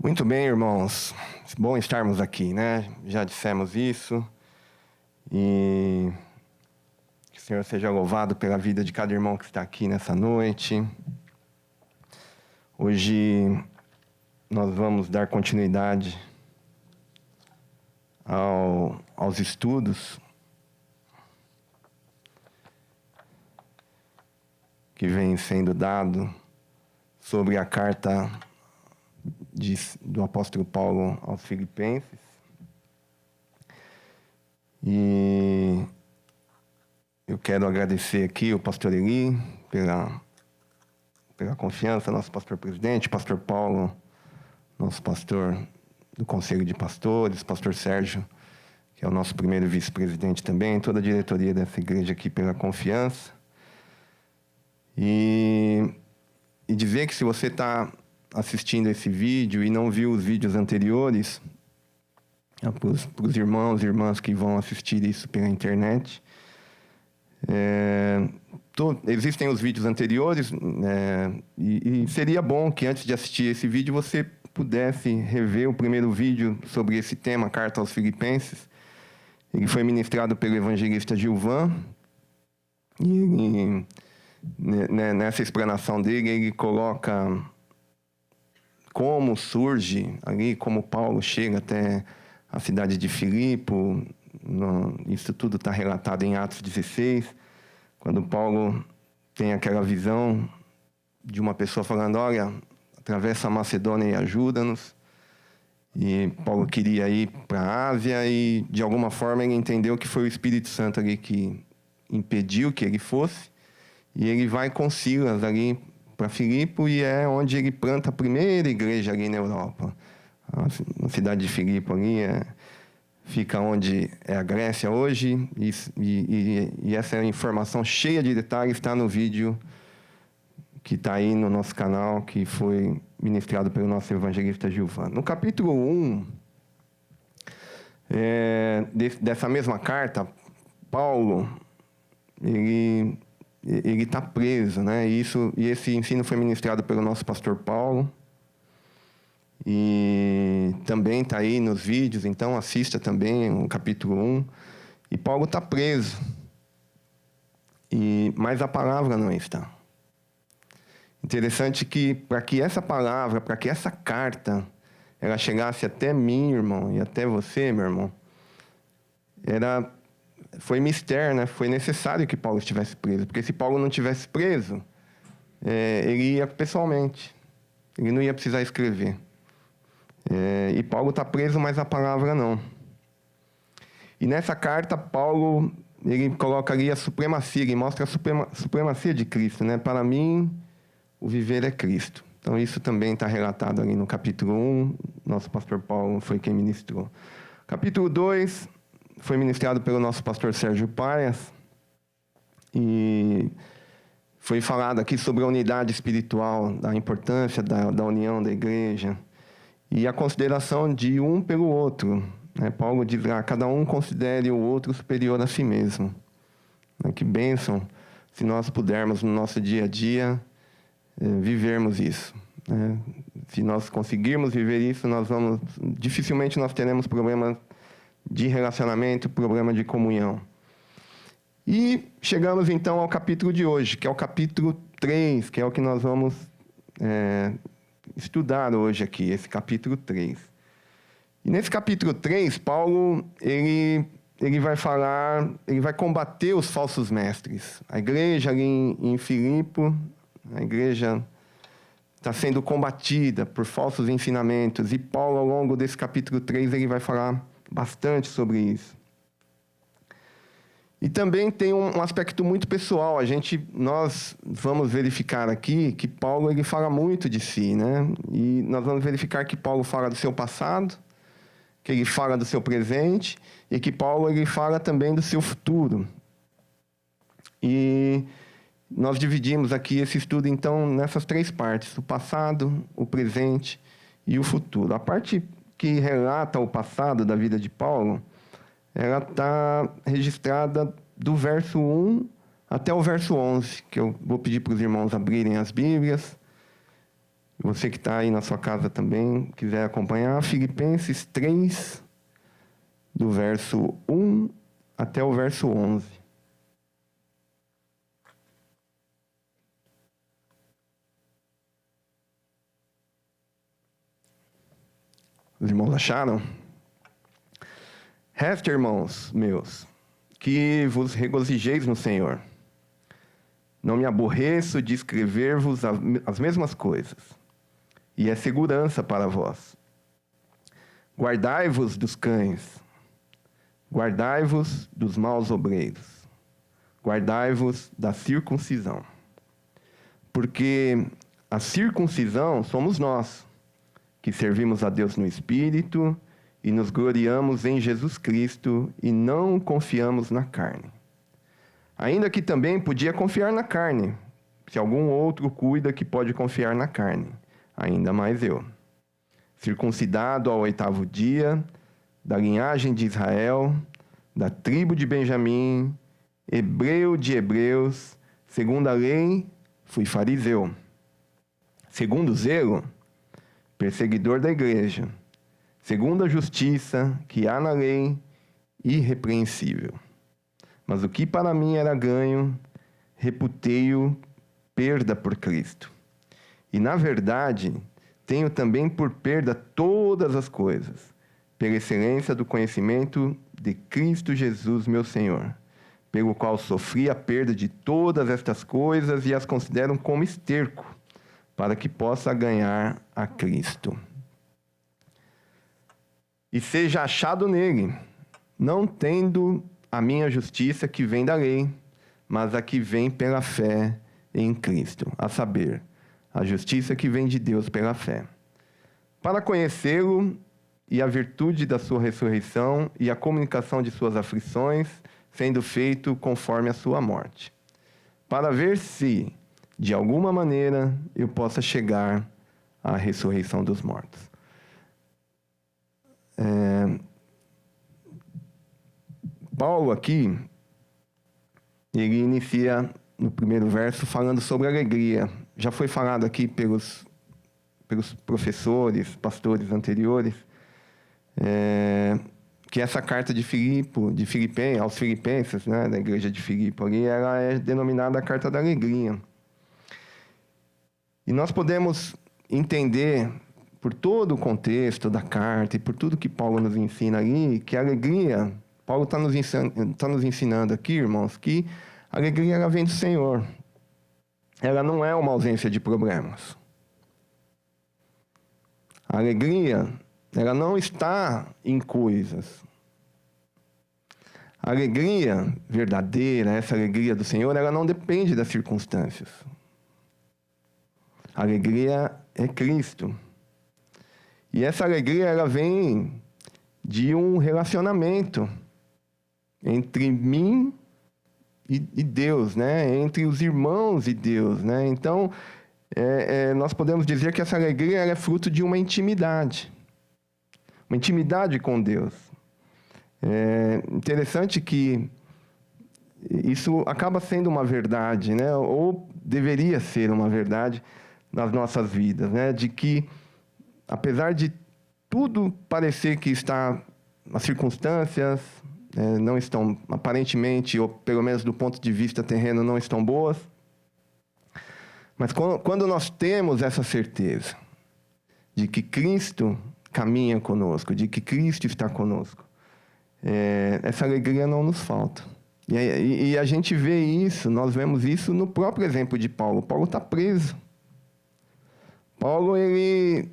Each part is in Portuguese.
Muito bem, irmãos. Bom estarmos aqui, né? Já dissemos isso. E que o Senhor seja louvado pela vida de cada irmão que está aqui nessa noite. Hoje nós vamos dar continuidade aos estudos que vem sendo dado sobre a carta do apóstolo Paulo aos Filipenses. E eu quero agradecer aqui o pastor Eli pela confiança, nosso pastor presidente, pastor Paulo, nosso pastor do Conselho de Pastores, pastor Sérgio, que é o nosso primeiro vice-presidente também, toda a diretoria dessa igreja aqui pela confiança. E dizer que se você está assistindo esse vídeo e não viu os vídeos anteriores, para os irmãos e irmãs que vão assistir isso pela internet, existem os vídeos anteriores, e seria bom que antes de assistir esse vídeo você pudesse rever o primeiro vídeo sobre esse tema, Carta aos Filipenses. Ele foi ministrado pelo evangelista Gilvan, e ele, nessa explanação dele, ele coloca como surge ali, como Paulo chega até a cidade de Filipo. Isso tudo está relatado em Atos 16, quando Paulo tem aquela visão de uma pessoa falando: olha, atravessa a Macedônia e ajuda-nos. E Paulo queria ir para a Ásia e, de alguma forma, ele entendeu que foi o Espírito Santo ali que impediu que ele fosse. E ele vai com Silas ali para Filipo, e é onde ele planta a primeira igreja ali na Europa. A cidade de Filipo ali fica onde é a Grécia hoje, e essa informação cheia de detalhes está no vídeo que está aí no nosso canal, que foi ministrado pelo nosso evangelista Gilvan. No capítulo 1 dessa mesma carta, Paulo ele está preso, né? E esse ensino foi ministrado pelo nosso pastor Paulo, e também está aí nos vídeos, então assista também o capítulo 1. E Paulo está preso, mas a palavra não está. Interessante que, para que essa palavra, para que essa carta, ela chegasse até mim, irmão, e até você, meu irmão, foi mistério, né? Foi necessário que Paulo estivesse preso, porque se Paulo não estivesse preso, ele ia pessoalmente, ele não ia precisar escrever. E Paulo está preso, mas a palavra não. E nessa carta, Paulo ele coloca ali a supremacia, ele mostra a supremacia de Cristo, né? Para mim, o viver é Cristo. Então, isso também está relatado ali no capítulo 1. Nosso pastor Paulo foi quem ministrou. Capítulo 2 foi ministrado pelo nosso pastor Sérgio Paias. E foi falado aqui sobre a unidade espiritual, da importância da união da igreja e a consideração de um pelo outro. Paulo diz lá: cada um considere o outro superior a si mesmo. Que bênção se nós pudermos, no nosso dia a dia, vivermos isso. Se nós conseguirmos viver isso, dificilmente nós teremos problemas de relacionamento, problema de comunhão. E chegamos então ao capítulo de hoje, que é o capítulo 3, que é o que nós vamos estudar hoje aqui, esse capítulo 3. E nesse capítulo 3, Paulo ele vai combater os falsos mestres. A igreja ali em Filipo, a igreja está sendo combatida por falsos ensinamentos, e Paulo, ao longo desse capítulo 3, ele vai falar bastante sobre isso. E também tem um aspecto muito pessoal. Nós vamos verificar aqui que Paulo ele fala muito de si, né? E nós vamos verificar que Paulo fala do seu passado, que ele fala do seu presente, e que Paulo ele fala também do seu futuro. E nós dividimos aqui esse estudo, então, nessas 3 partes: o passado, o presente e o futuro. A parte que relata o passado da vida de Paulo, ela está registrada do verso 1 até o verso 11, que eu vou pedir para os irmãos abrirem as Bíblias. Você que está aí na sua casa também, quiser acompanhar, Filipenses 3, do verso 1 até o verso 11. Os irmãos acharam? Resta, irmãos meus, que vos regozijeis no Senhor. Não me aborreço de escrever-vos as mesmas coisas, e é segurança para vós. Guardai-vos dos cães, guardai-vos dos maus obreiros, guardai-vos da circuncisão. Porque a circuncisão somos nós, que servimos a Deus no Espírito e nos gloriamos em Jesus Cristo e não confiamos na carne. Ainda que também podia confiar na carne, se algum outro cuida que pode confiar na carne, ainda mais eu. Circuncidado ao 8º dia, da linhagem de Israel, da tribo de Benjamim, hebreu de hebreus, segundo a lei, fui fariseu. Segundo o zelo, perseguidor da igreja. Segundo a justiça que há na lei, irrepreensível. Mas o que para mim era ganho, reputei-o perda por Cristo. E, na verdade, tenho também por perda todas as coisas, pela excelência do conhecimento de Cristo Jesus, meu Senhor, pelo qual sofri a perda de todas estas coisas e as considero como esterco, para que possa ganhar a Cristo. E seja achado nele, não tendo a minha justiça que vem da lei, mas a que vem pela fé em Cristo, a saber, a justiça que vem de Deus pela fé, para conhecê-lo e a virtude da sua ressurreição e a comunicação de suas aflições, sendo feito conforme a sua morte, para ver se, de alguma maneira, eu possa chegar à ressurreição dos mortos. Paulo aqui, ele inicia no primeiro verso falando sobre alegria. Já foi falado aqui pelos professores, pastores anteriores, que essa carta de aos Filipenses, né, da igreja de Filipe, ali, ela é denominada a carta da alegria. E nós podemos entender, por todo o contexto da carta e por tudo que Paulo nos ensina ali, que a alegria, Paulo está nos ensinando aqui, irmãos, que a alegria ela vem do Senhor. Ela não é uma ausência de problemas. A alegria, ela não está em coisas. A alegria verdadeira, essa alegria do Senhor, ela não depende das circunstâncias. A alegria é Cristo. E essa alegria, ela vem de um relacionamento entre mim e Deus, né? Entre os irmãos e Deus, né? Então, nós podemos dizer que essa alegria ela é fruto de uma intimidade com Deus. É interessante que isso acaba sendo uma verdade, né? Ou deveria ser uma verdade nas nossas vidas, né? De que, apesar de tudo parecer que está, as circunstâncias não estão, aparentemente, ou pelo menos do ponto de vista terreno, não estão boas, mas quando nós temos essa certeza de que Cristo caminha conosco, de que Cristo está conosco, essa alegria não nos falta. E a gente vê isso, nós vemos isso no próprio exemplo de Paulo. Paulo está preso. Paulo, ele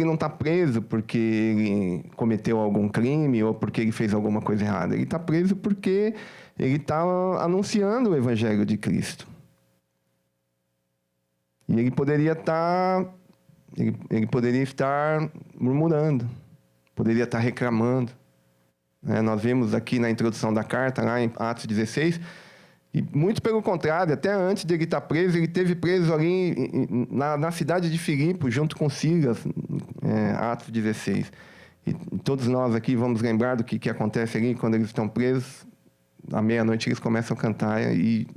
não está preso porque ele cometeu algum crime ou porque ele fez alguma coisa errada. Ele está preso porque ele está anunciando o Evangelho de Cristo. E ele poderia estar murmurando, poderia estar reclamando. Nós vemos aqui na introdução da carta, lá em Atos 16, e muito pelo contrário, até antes de ele estar preso, ele esteve preso ali na cidade de Filipe, junto com Silas, Atos 16. E todos nós aqui vamos lembrar do que acontece ali quando eles estão presos. À meia-noite eles começam a cantar e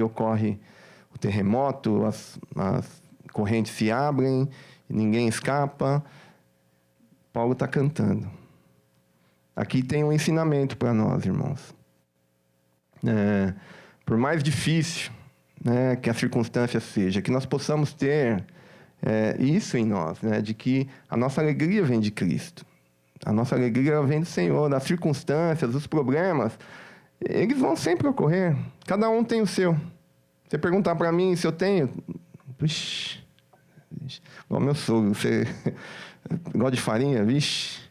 ocorre o terremoto, correntes se abrem, ninguém escapa. Paulo está cantando. Aqui tem um ensinamento para nós, irmãos. Por mais difícil, né, que a circunstância seja, que nós possamos ter isso em nós, né, de que a nossa alegria vem de Cristo. A nossa alegria vem do Senhor. As circunstâncias, os problemas, eles vão sempre ocorrer. Cada um tem o seu. Você perguntar para mim se eu tenho... Vixe, igual meu sogro, você gosta de farinha? Vixe.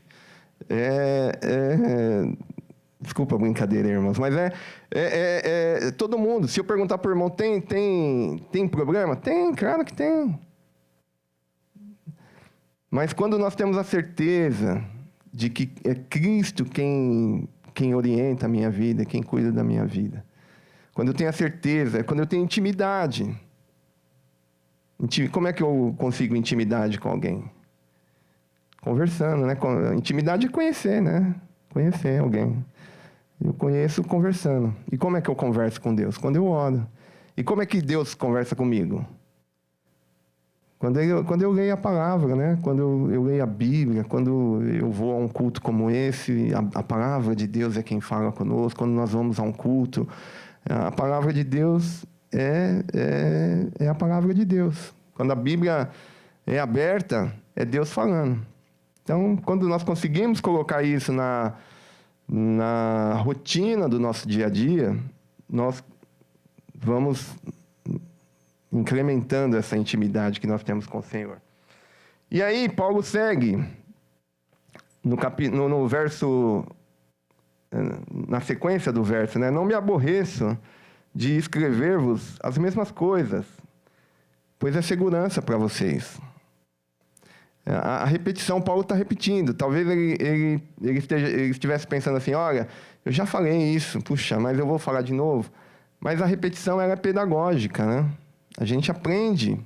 Desculpa a brincadeira, irmãos, mas todo mundo. Se eu perguntar para o irmão, tem problema? Tem, claro que tem. Mas quando nós temos a certeza de que é Cristo quem orienta a minha vida, quem cuida da minha vida. Quando eu tenho a certeza, quando eu tenho intimidade. Como é que eu consigo intimidade com alguém? Conversando, né? Intimidade é conhecer, né? Conhecer alguém. Eu conheço conversando. E como é que eu converso com Deus? Quando eu oro. E como é que Deus conversa comigo? Quando eu leio a palavra, né? Quando eu leio a Bíblia, quando eu vou a um culto como esse, a palavra de Deus é quem fala conosco. Quando nós vamos a um culto, a palavra de Deus é a palavra de Deus. Quando a Bíblia é aberta, é Deus falando. Então, quando nós conseguimos colocar isso na rotina do nosso dia a dia, nós vamos incrementando essa intimidade que nós temos com o Senhor. E aí, Paulo segue no verso, na sequência do verso, né? Não me aborreço de escrever-vos as mesmas coisas, pois é segurança para vocês. A repetição, Paulo está repetindo. Talvez ele estivesse pensando assim, olha, eu já falei isso, puxa, mas eu vou falar de novo. Mas a repetição ela é pedagógica, né? A gente aprende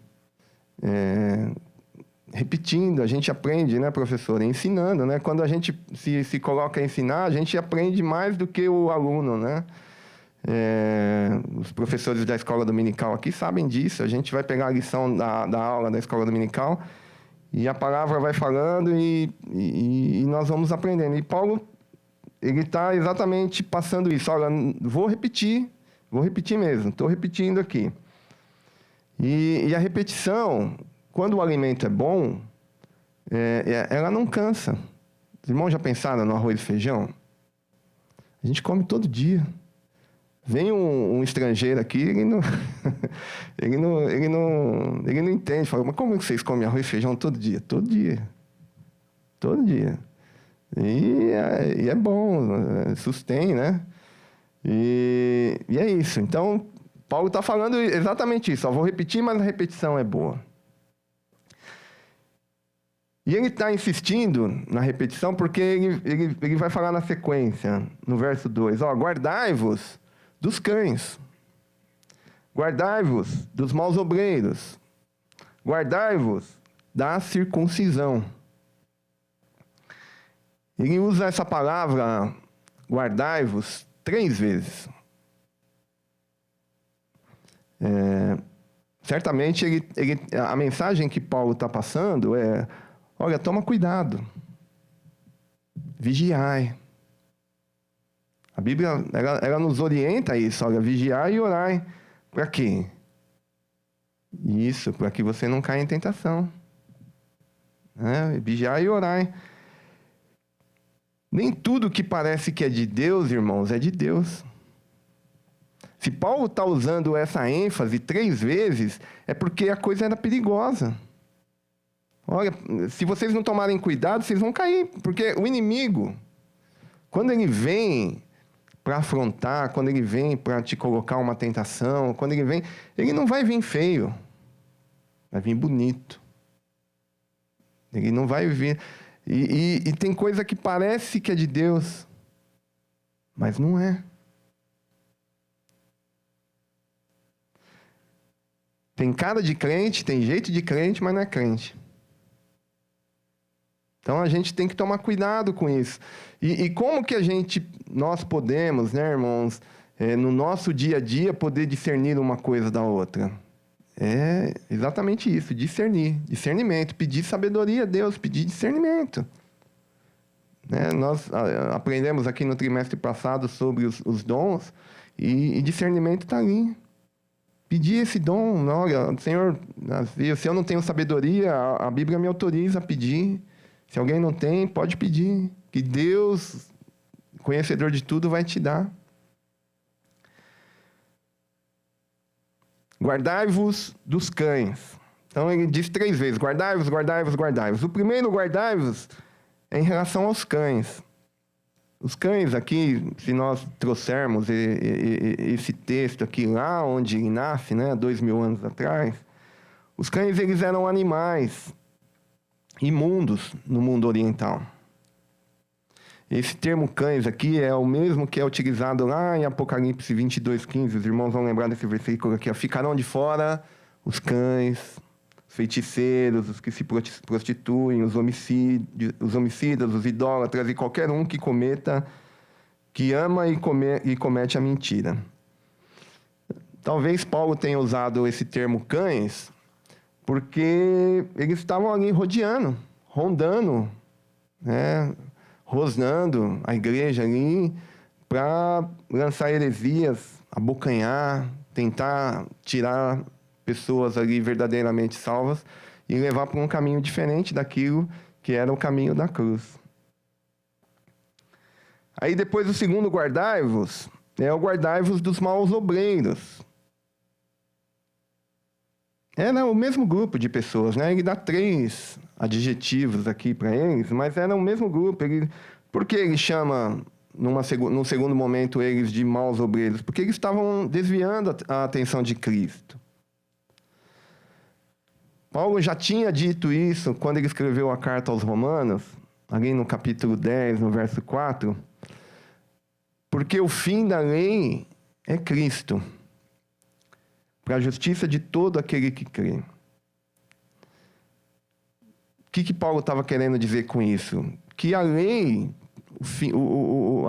repetindo, a gente aprende, né, professor? Ensinando, né? Quando a gente se coloca a ensinar, a gente aprende mais do que o aluno, né? Os professores da escola dominical aqui sabem disso. A gente vai pegar a lição da aula da escola dominical e a palavra vai falando e nós vamos aprendendo. E Paulo, ele está exatamente passando isso. Olha, vou repetir mesmo, estou repetindo aqui. E a repetição, quando o alimento é bom, ela não cansa. Os irmãos já pensaram no arroz e feijão? A gente come todo dia. Vem um estrangeiro aqui, ele não entende. Fala, mas como é que vocês comem arroz e feijão todo dia? Todo dia. Todo dia. E é bom, sustém, né? E é isso. Então, Paulo está falando exatamente isso. Vou repetir, mas a repetição é boa. E ele está insistindo na repetição porque ele vai falar na sequência, no verso 2. Guardai-vos dos cães. Guardai-vos dos maus obreiros. Guardai-vos da circuncisão. Ele usa essa palavra, guardai-vos, 3 vezes. Certamente, a mensagem que Paulo está passando é, olha, toma cuidado. Vigiai. A Bíblia, ela nos orienta a isso. Olha, vigiai e orai. Para quê? Isso, para que você não caia em tentação. Vigiai e orai. Nem tudo que parece que é de Deus, irmãos, é de Deus. Se Paulo está usando essa ênfase 3 vezes, é porque a coisa era perigosa. Olha, se vocês não tomarem cuidado, vocês vão cair. Porque o inimigo, quando ele vem para afrontar, quando ele vem para te colocar uma tentação, quando ele vem, ele não vai vir feio, vai vir bonito. Ele não vai vir... E tem coisa que parece que é de Deus, mas não é. Tem cara de crente, tem jeito de crente, mas não é crente. Então, a gente tem que tomar cuidado com isso. E como que nós podemos, né, irmãos, no nosso dia a dia, poder discernir uma coisa da outra? É exatamente isso, discernir, discernimento, pedir sabedoria a Deus, pedir discernimento. Né? Nós aprendemos aqui no trimestre passado sobre os dons, e discernimento está ali. Pedir esse dom, olha, Senhor, se eu não tenho sabedoria, a Bíblia me autoriza a pedir. Se alguém não tem, pode pedir, que Deus, conhecedor de tudo, vai te dar. Guardai-vos dos cães. Então, ele diz 3 vezes, guardai-vos, guardai-vos, guardai-vos. O primeiro guardai-vos é em relação aos cães. Os cães aqui, se nós trouxermos esse texto aqui lá onde ele nasce, né, 2000 anos atrás, os cães eles eram animais imundos no mundo oriental. Esse termo cães aqui é o mesmo que é utilizado lá em Apocalipse 22:15. Os irmãos vão lembrar desse versículo aqui. Ficarão de fora os cães, os feiticeiros, os que se prostituem, os homicidas, os idólatras e qualquer um que ama e comete a mentira. Talvez Paulo tenha usado esse termo cães porque eles estavam ali rodeando, rondando, né? Rosnando a igreja ali para lançar heresias, abocanhar, tentar tirar pessoas ali verdadeiramente salvas e levar para um caminho diferente daquilo que era o caminho da cruz. Aí depois o segundo guardai-vos é o guardai-vos dos maus obreiros. Era o mesmo grupo de pessoas, né? Ele dá 3 adjetivos aqui para eles, mas era o mesmo grupo. Por que ele chama, num segundo momento, eles de maus obreiros? Porque eles estavam desviando a atenção de Cristo. Paulo já tinha dito isso quando ele escreveu a carta aos Romanos, ali no capítulo 10, no verso 4, porque o fim da lei é Cristo, para a justiça de todo aquele que crê. O que Paulo estava querendo dizer com isso? Que a lei, o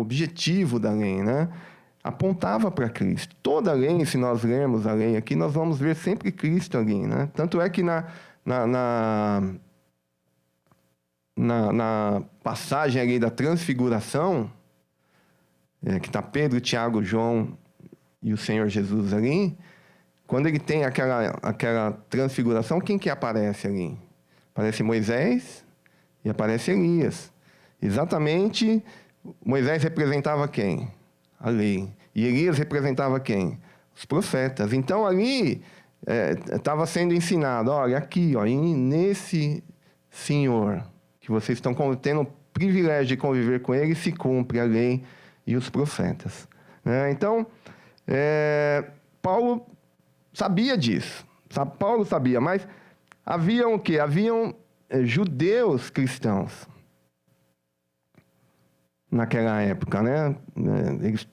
objetivo da lei, né, apontava para Cristo. Toda a lei, se nós lermos a lei aqui, nós vamos ver sempre Cristo ali, né? Tanto é que na passagem ali da transfiguração, que está Pedro, Tiago, João e o Senhor Jesus ali, quando ele tem aquela transfiguração, quem que aparece ali? Aparece Moisés e aparece Elias. Exatamente, Moisés representava quem? A lei. E Elias representava quem? Os profetas. Então ali estava sendo ensinado, olha aqui, nesse Senhor, que vocês estão tendo o privilégio de conviver com ele, se cumpre a lei e os profetas. Então, Paulo sabia disso. Paulo sabia, mas haviam o quê? Haviam judeus cristãos naquela época, né? Eles,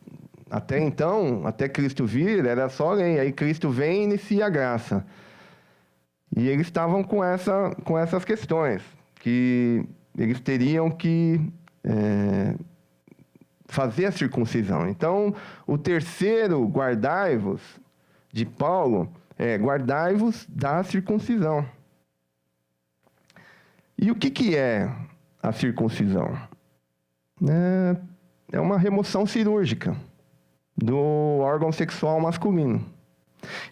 até então, até Cristo vir, era só lei. Aí Cristo vem e inicia a graça. E eles estavam com essas questões, que eles teriam que fazer a circuncisão. Então, o terceiro guardai-vos de Paulo é guardai-vos da circuncisão. E o que é a circuncisão? É uma remoção cirúrgica do órgão sexual masculino.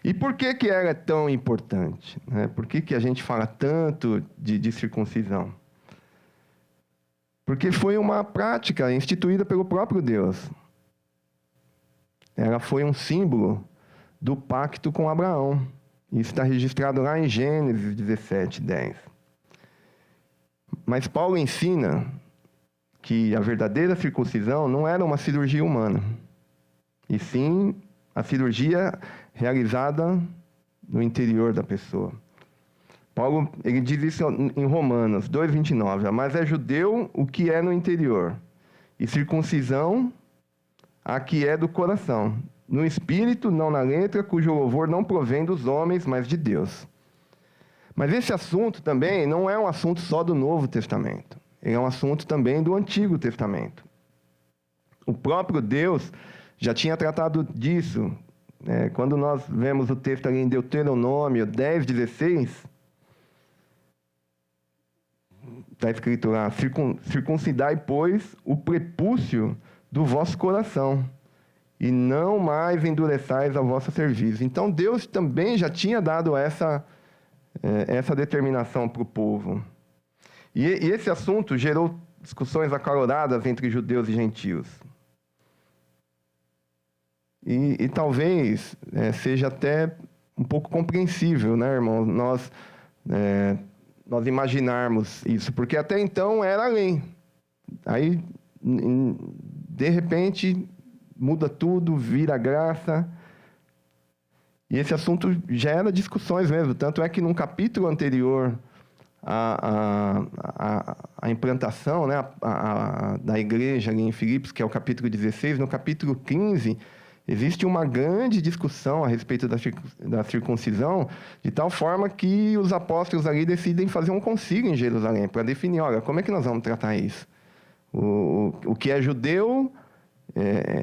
E por que ela é tão importante? Por que a gente fala tanto de circuncisão? Porque foi uma prática instituída pelo próprio Deus. Ela foi um símbolo do pacto com Abraão. Isso está registrado lá em Gênesis 17:10. Mas Paulo ensina que a verdadeira circuncisão não era uma cirurgia humana, e sim a cirurgia realizada no interior da pessoa. Paulo ele diz isso em Romanos 2:29, mas é judeu o que é no interior, e circuncisão a que é do coração, no espírito, não na letra, cujo louvor não provém dos homens, mas de Deus. Mas esse assunto também não é um assunto só do Novo Testamento. Ele é um assunto também do Antigo Testamento. O próprio Deus já tinha tratado disso Quando nós vemos o texto ali em Deuteronômio 10:16, está escrito lá: circuncidai, pois, o prepúcio do vosso coração, e não mais endureçais a vossa cerviz. Então, Deus também já tinha dado essa determinação para o povo. E esse assunto gerou discussões acaloradas entre judeus e gentios. E talvez seja até um pouco compreensível, né, irmão? Nós imaginarmos isso, porque até então era a lei. Aí, de repente, muda tudo, vira graça. E esse assunto gera discussões mesmo. Tanto é que num capítulo anterior à implantação, né, da igreja ali em Filipos, que é o capítulo 16, no capítulo 15, existe uma grande discussão a respeito da circuncisão, de tal forma que os apóstolos ali decidem fazer um concílio em Jerusalém para definir, olha, como é que nós vamos tratar isso? O que é judeu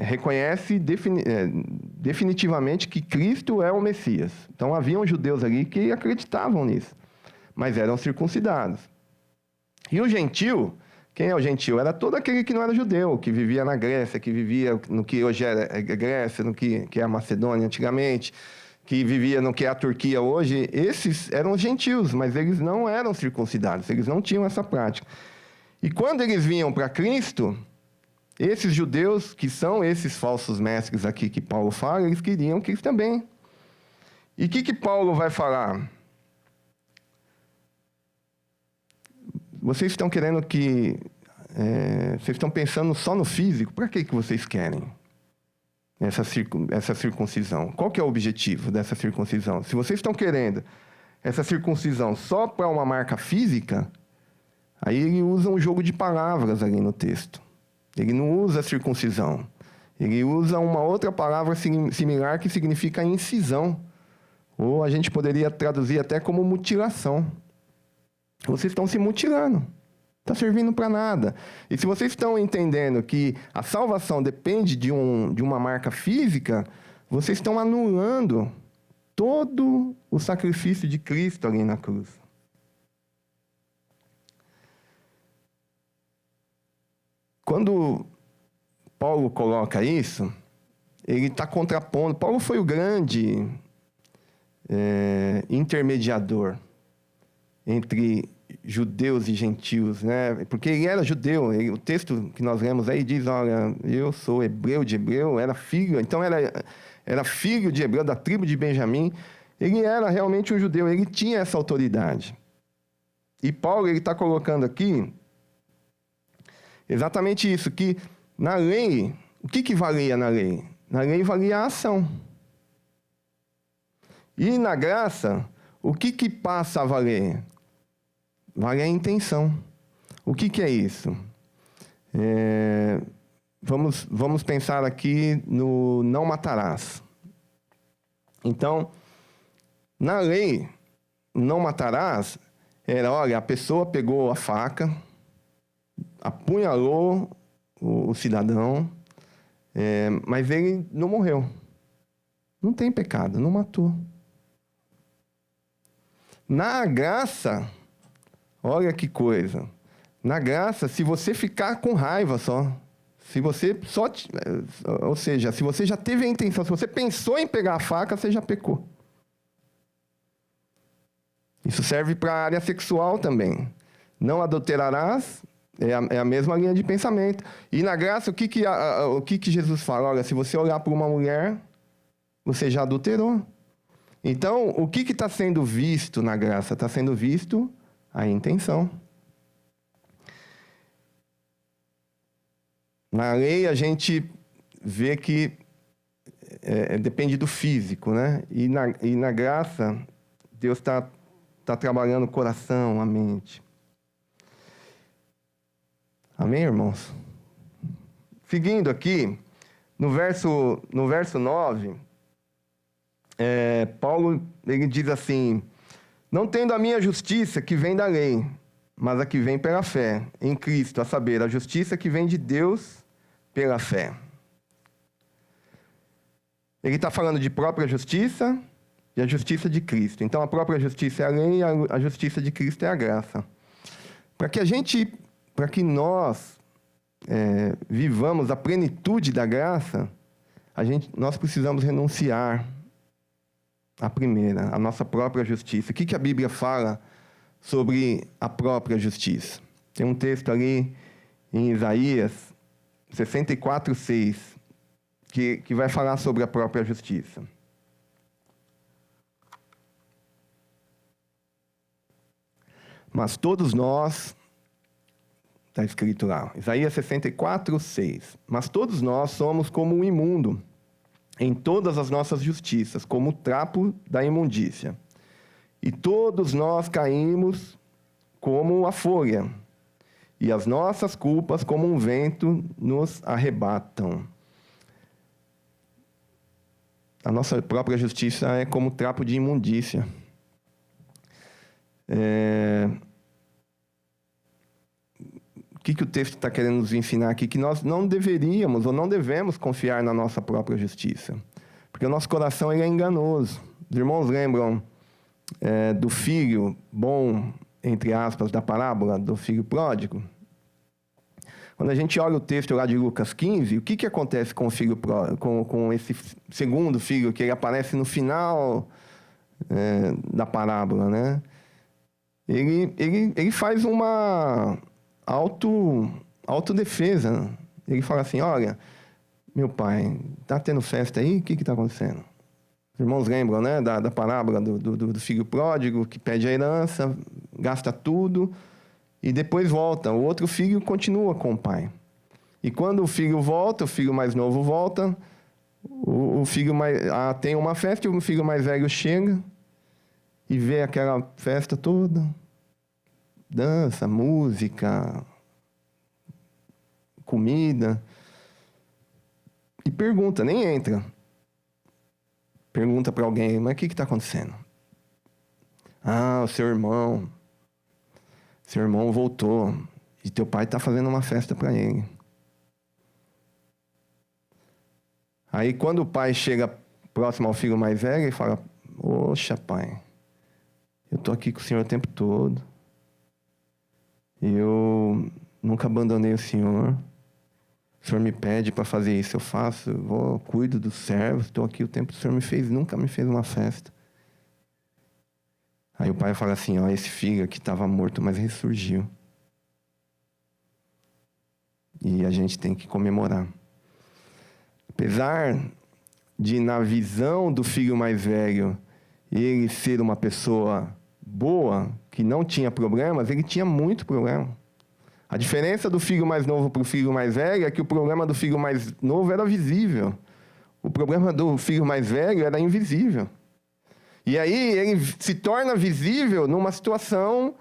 reconhece definitivamente que Cristo é o Messias. Então, haviam judeus ali que acreditavam nisso, mas eram circuncidados. E o gentio, quem é o gentio? Era todo aquele que não era judeu, que vivia na Grécia, que vivia no que hoje é Grécia, no que é a Macedônia antigamente, que vivia no que é a Turquia hoje. Esses eram gentios, mas eles não eram circuncidados, eles não tinham essa prática. E quando eles vinham para Cristo, esses judeus, que são esses falsos mestres aqui que Paulo fala, eles queriam Cristo também. E o que Paulo vai falar? Vocês estão querendo vocês estão pensando só no físico? Para que vocês querem essa circuncisão? Qual que é o objetivo dessa circuncisão? Se vocês estão querendo essa circuncisão só para uma marca física, aí ele usa um jogo de palavras ali no texto. Ele não usa circuncisão. Ele usa uma outra palavra similar que significa incisão. Ou a gente poderia traduzir até como mutilação. Vocês estão se mutilando. Está servindo para nada. E se vocês estão entendendo que a salvação depende de uma marca física, vocês estão anulando todo o sacrifício de Cristo ali na cruz. Quando Paulo coloca isso, ele está contrapondo. Paulo foi o grande intermediador entre judeus e gentios, né? Porque ele era judeu. O texto que nós lemos aí diz, olha, eu sou hebreu de hebreu, era filho, então era filho de hebreu, da tribo de Benjamim. Ele era realmente um judeu, ele tinha essa autoridade. E Paulo está colocando aqui exatamente isso, que na lei, o que valia na lei? Na lei valia a ação. E na graça, o que passa a valer? Vale a intenção. O que é isso? Vamos pensar aqui no não matarás. Então, na lei, não matarás, era, olha, a pessoa pegou a faca, apunhalou o cidadão, mas ele não morreu. Não tem pecado, não matou. Na graça, olha que coisa. Na graça, se você ficar com raiva só, se você ou seja, se você já teve a intenção, se você pensou em pegar a faca, você já pecou. Isso serve para a área sexual também. Não adulterarás, é a mesma linha de pensamento. E na graça, o que Jesus fala? Olha, se você olhar para uma mulher, você já adulterou. Então, o que está sendo visto na graça? Está sendo visto a intenção. Na lei, a gente vê que depende do físico, né? E na graça, Deus está trabalhando o coração, a mente. Amém, irmãos? Seguindo aqui, no verso 9, Paulo ele diz assim: não tendo a minha justiça que vem da lei, mas a que vem pela fé em Cristo, a saber, a justiça que vem de Deus pela fé. Ele está falando de própria justiça e a justiça de Cristo. Então, a própria justiça é a lei e a justiça de Cristo é a graça. Para que nós vivamos a plenitude da graça, nós precisamos renunciar à primeira, a nossa própria justiça. O que a Bíblia fala sobre a própria justiça? Tem um texto ali em Isaías 64:6, que vai falar sobre a própria justiça. Mas todos nós, está escrito lá, Isaías 64:6, mas todos nós somos como o imundo em todas as nossas justiças, como o trapo da imundícia. E todos nós caímos como a folha, e as nossas culpas como um vento nos arrebatam. A nossa própria justiça é como trapo de imundícia. O que o texto está querendo nos ensinar aqui? Que nós não deveríamos ou não devemos confiar na nossa própria justiça. Porque o nosso coração ele é enganoso. Os irmãos lembram do filho bom, entre aspas, da parábola do filho pródigo? Quando a gente olha o texto lá de Lucas 15, o que acontece com o filho pródigo, com esse segundo filho, que ele aparece no final da parábola, né? Ele faz uma autodefesa. Ele fala assim, olha, meu pai, está tendo festa aí? O que está acontecendo? Os irmãos lembram, né, da parábola do filho pródigo, que pede a herança, gasta tudo, e depois volta. O outro filho continua com o pai. E quando o filho volta, o filho mais novo volta, tem uma festa e o filho mais velho chega e vê aquela festa toda. Dança, música, comida. E pergunta, nem entra. Pergunta para alguém, mas o que está acontecendo? Ah, o seu irmão voltou e teu pai está fazendo uma festa para ele. Aí, quando o pai chega próximo ao filho mais velho, ele fala, poxa, pai, eu estou aqui com o senhor o tempo todo. Eu nunca abandonei o senhor. O senhor me pede para fazer isso, eu faço. Eu cuido dos servos, estou aqui o tempo. O senhor nunca me fez uma festa. Aí o pai fala assim, esse filho aqui estava morto, mas ressurgiu. E a gente tem que comemorar. Apesar de, na visão do filho mais velho, ele ser uma pessoa boa, que não tinha problemas, ele tinha muito problema. A diferença do filho mais novo para o filho mais velho é que o problema do filho mais novo era visível. O problema do filho mais velho era invisível. E aí ele se torna visível numa situação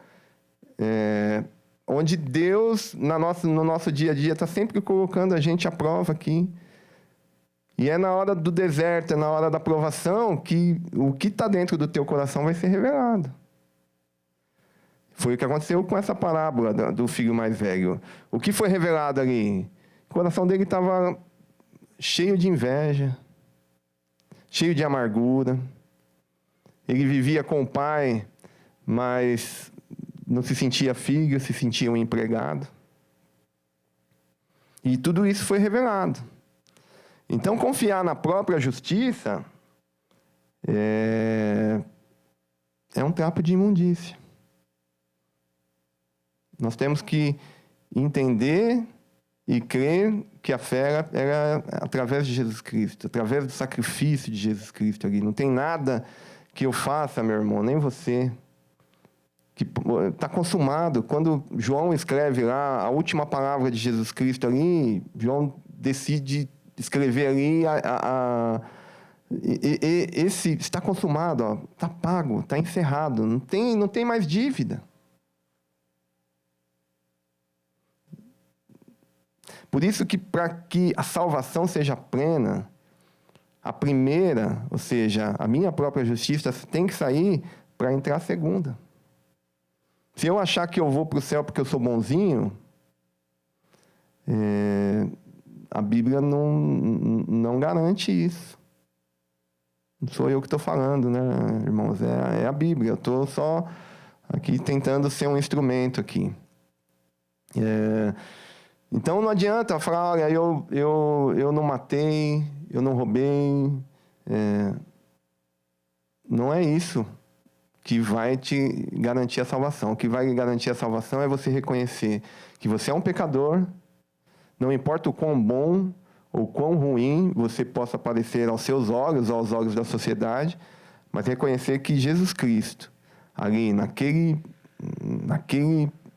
onde Deus, no nosso dia a dia, está sempre colocando a gente à prova aqui. E é na hora do deserto, é na hora da provação, que o que está dentro do teu coração vai ser revelado. Foi o que aconteceu com essa parábola do filho mais velho. O que foi revelado ali? O coração dele estava cheio de inveja, cheio de amargura. Ele vivia com o pai, mas não se sentia filho, se sentia um empregado. E tudo isso foi revelado. Então, confiar na própria justiça é um trapo de imundícia. Nós temos que entender e crer que a fé era através de Jesus Cristo, através do sacrifício de Jesus Cristo ali. Não tem nada que eu faça, meu irmão, nem você, que está consumado. Quando João escreve lá a última palavra de Jesus Cristo ali, João decide escrever ali esse está consumado, está pago, está encerrado, não tem mais dívida. Por isso que, para que a salvação seja plena, a primeira, ou seja, a minha própria justiça, tem que sair para entrar a segunda. Se eu achar que eu vou para o céu porque eu sou bonzinho, a Bíblia não garante isso. Não sou eu que estou falando, né, irmãos? É a Bíblia. Eu estou só aqui tentando ser um instrumento aqui. Então não adianta falar, olha, eu não matei, eu não roubei. Não é isso que vai te garantir a salvação. O que vai garantir a salvação é você reconhecer que você é um pecador, não importa o quão bom ou quão ruim você possa parecer aos seus olhos, aos olhos da sociedade, mas reconhecer que Jesus Cristo, ali naquele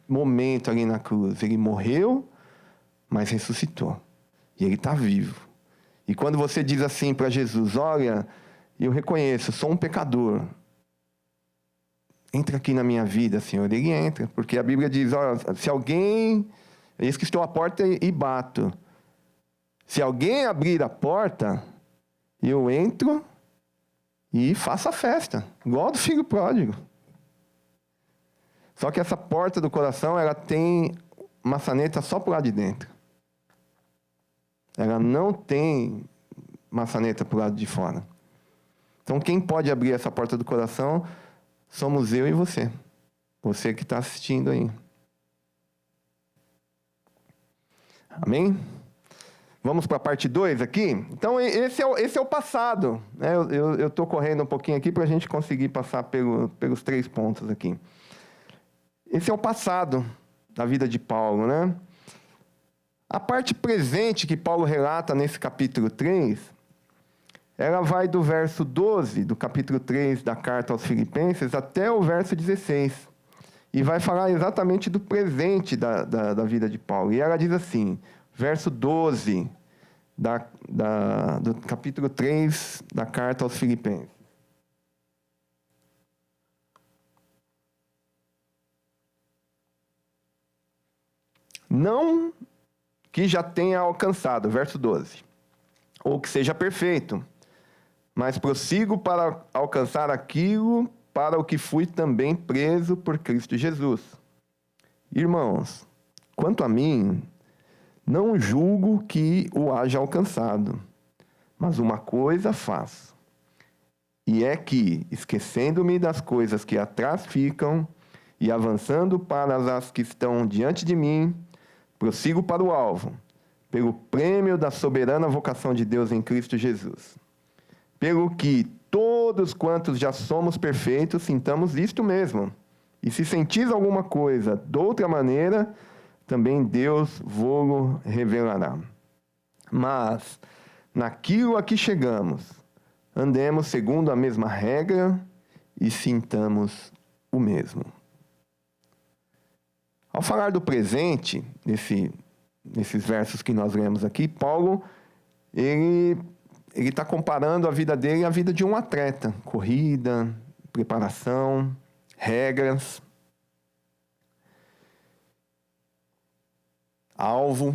momento ali na cruz, ele morreu, mas ressuscitou. E ele está vivo. E quando você diz assim para Jesus, olha, eu reconheço, sou um pecador, entra aqui na minha vida, Senhor. Ele entra, porque a Bíblia diz, olha, se alguém, eis que estou à porta e bato. Se alguém abrir a porta, eu entro e faço a festa, igual do filho pródigo. Só que essa porta do coração, ela tem maçaneta só para o lado de dentro. Ela não tem maçaneta para o lado de fora. Então, quem pode abrir essa porta do coração somos eu e você. Você que está assistindo aí. Amém? Vamos para a parte 2 aqui? Então, esse é o passado. Né? Eu estou correndo um pouquinho aqui para a gente conseguir passar pelos 3 pontos aqui. Esse é o passado da vida de Paulo, né? A parte presente que Paulo relata nesse capítulo 3, ela vai do verso 12 do capítulo 3 da carta aos Filipenses até o verso 16. E vai falar exatamente do presente da vida de Paulo. E ela diz assim, verso 12 do capítulo 3 da carta aos Filipenses. Não que já tenha alcançado, verso 12, ou que seja perfeito, mas prossigo para alcançar aquilo para o que fui também preso por Cristo Jesus. Irmãos, quanto a mim, não julgo que o haja alcançado, mas uma coisa faço, e é que, esquecendo-me das coisas que atrás ficam e avançando para as que estão diante de mim, prossigo para o alvo, pelo prêmio da soberana vocação de Deus em Cristo Jesus. Pelo que todos quantos já somos perfeitos, sintamos isto mesmo. E se sentis alguma coisa de outra maneira, também Deus vô-lo revelará. Mas, naquilo a que chegamos, andemos segundo a mesma regra e sintamos o mesmo. Ao falar do presente, nesses versos que nós lemos aqui, Paulo, ele está comparando a vida dele à vida de um atleta. Corrida, preparação, regras, alvo.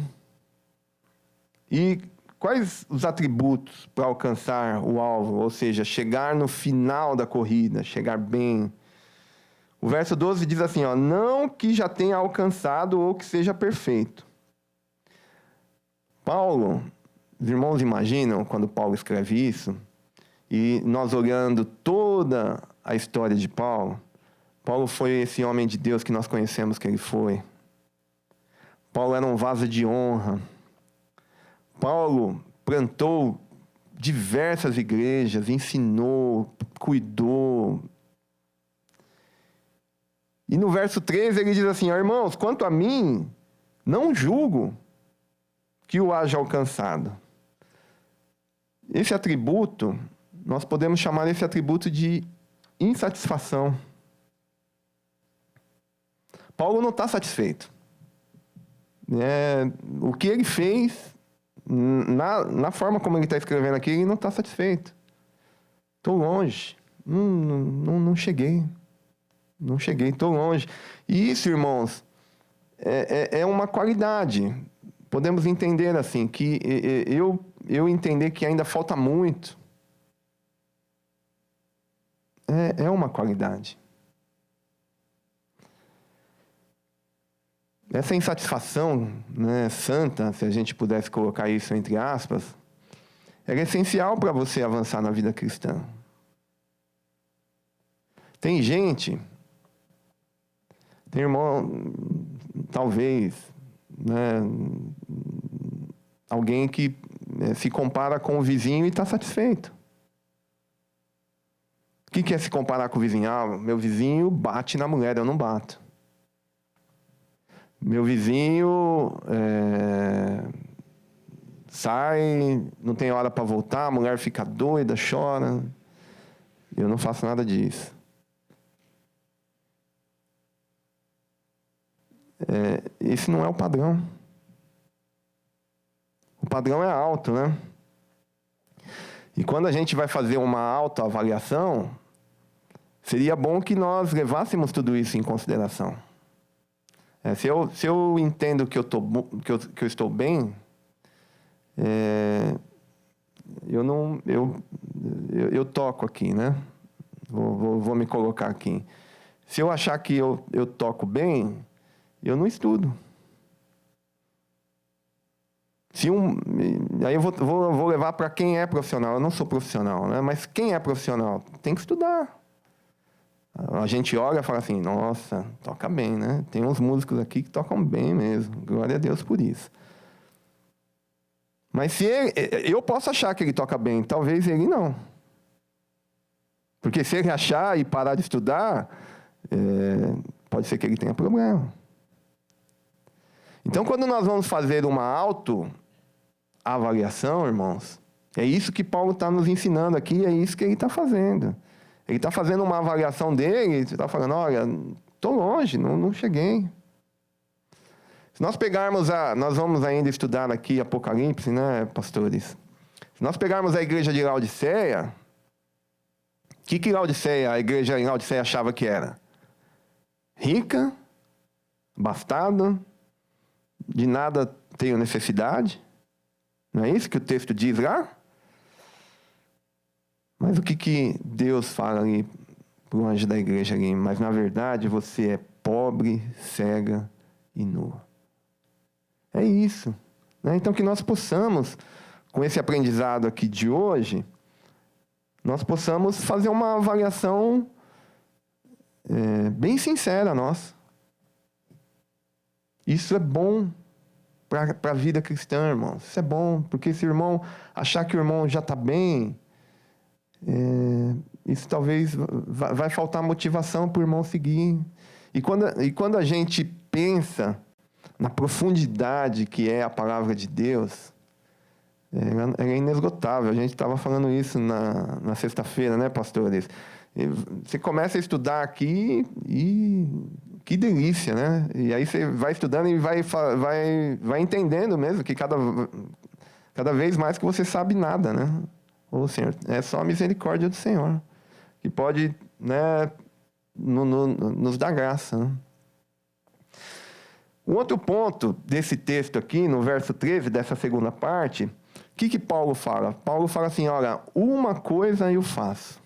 E quais os atributos para alcançar o alvo? Ou seja, chegar no final da corrida, chegar bem. O verso 12 diz assim, ó, não que já tenha alcançado ou que seja perfeito. Paulo, os irmãos imaginam quando Paulo escreve isso, e nós olhando toda a história de Paulo, Paulo foi esse homem de Deus que nós conhecemos que ele foi. Paulo era um vaso de honra. Paulo plantou diversas igrejas, ensinou, cuidou. E no verso 13 ele diz assim, irmãos, quanto a mim, não julgo que o haja alcançado. Esse atributo, nós podemos chamar esse atributo de insatisfação. Paulo não está satisfeito. O que ele fez, na forma como ele está escrevendo aqui, ele não está satisfeito. Estou longe, não cheguei. Não cheguei, estou longe. E isso, irmãos, é uma qualidade. Podemos entender assim, que eu entender que ainda falta muito. É uma qualidade. Essa insatisfação, né, santa, se a gente pudesse colocar isso entre aspas, é essencial para você avançar na vida cristã. Tem gente, tem irmão, talvez, né, alguém que se compara com o vizinho e está satisfeito. O que é se comparar com o vizinho? Ah, meu vizinho bate na mulher, eu não bato. Meu vizinho sai, não tem hora para voltar, a mulher fica doida, chora. Eu não faço nada disso. Esse não é o padrão. O padrão é alto, né? E quando a gente vai fazer uma autoavaliação, seria bom que nós levássemos tudo isso em consideração. Se eu entendo que eu estou bem, eu toco aqui, né? Vou me colocar aqui. Se eu achar que eu toco bem, eu não estudo. Aí eu vou levar para quem é profissional. Eu não sou profissional, né? Mas quem é profissional tem que estudar. A gente olha e fala assim, nossa, toca bem, né? Tem uns músicos aqui que tocam bem mesmo. Glória a Deus por isso. Mas eu posso achar que ele toca bem, talvez ele não. Porque se ele achar e parar de estudar, pode ser que ele tenha problema. Então, quando nós vamos fazer uma autoavaliação, irmãos, é isso que Paulo está nos ensinando aqui, é isso que ele está fazendo. Ele está fazendo uma avaliação dele, você está falando, olha, estou longe, não cheguei. Se nós pegarmos nós vamos ainda estudar aqui Apocalipse, né, pastores? Se nós pegarmos a igreja de Laodiceia, o que Laodiceia, a igreja em Laodiceia achava que era? Rica, abastada, de nada tenho necessidade. Não é isso que o texto diz lá? Mas o que Deus fala ali para o anjo da igreja ali? Mas, na verdade, você é pobre, cega e nua. É isso. Né? Então, que nós possamos, com esse aprendizado aqui de hoje, nós possamos fazer uma avaliação bem sincera nossa. Isso é bom para a vida cristã, irmão. Isso é bom, porque se o irmão achar que o irmão já está bem, isso talvez vai faltar motivação para o irmão seguir. E quando a gente pensa na profundidade que é a palavra de Deus, ela é inesgotável. A gente estava falando isso na sexta-feira, né, pastores? Você começa a estudar aqui e que delícia, né? E aí você vai estudando e vai entendendo mesmo que cada vez mais que você sabe nada, né? Ô, Senhor, é só a misericórdia do Senhor que pode, né, nos dar graça. Né? Um outro ponto desse texto aqui, no verso 13, dessa segunda parte, o que Paulo fala? Paulo fala assim, olha, uma coisa eu faço.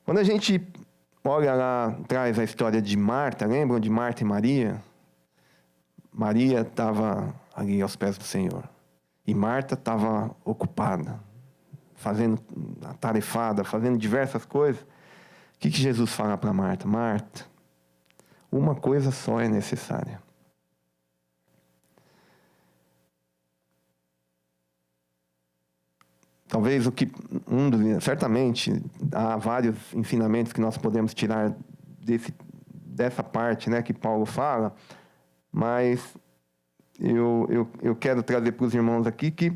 Quando a gente olha lá, traz a história de Marta, lembram de Marta e Maria? Maria estava ali aos pés do Senhor. E Marta estava ocupada, fazendo atarefada, fazendo diversas coisas. O que Jesus fala para Marta? Marta, uma coisa só é necessária. Talvez certamente há vários ensinamentos que nós podemos tirar dessa parte, né, que Paulo fala, mas eu quero trazer para os irmãos aqui que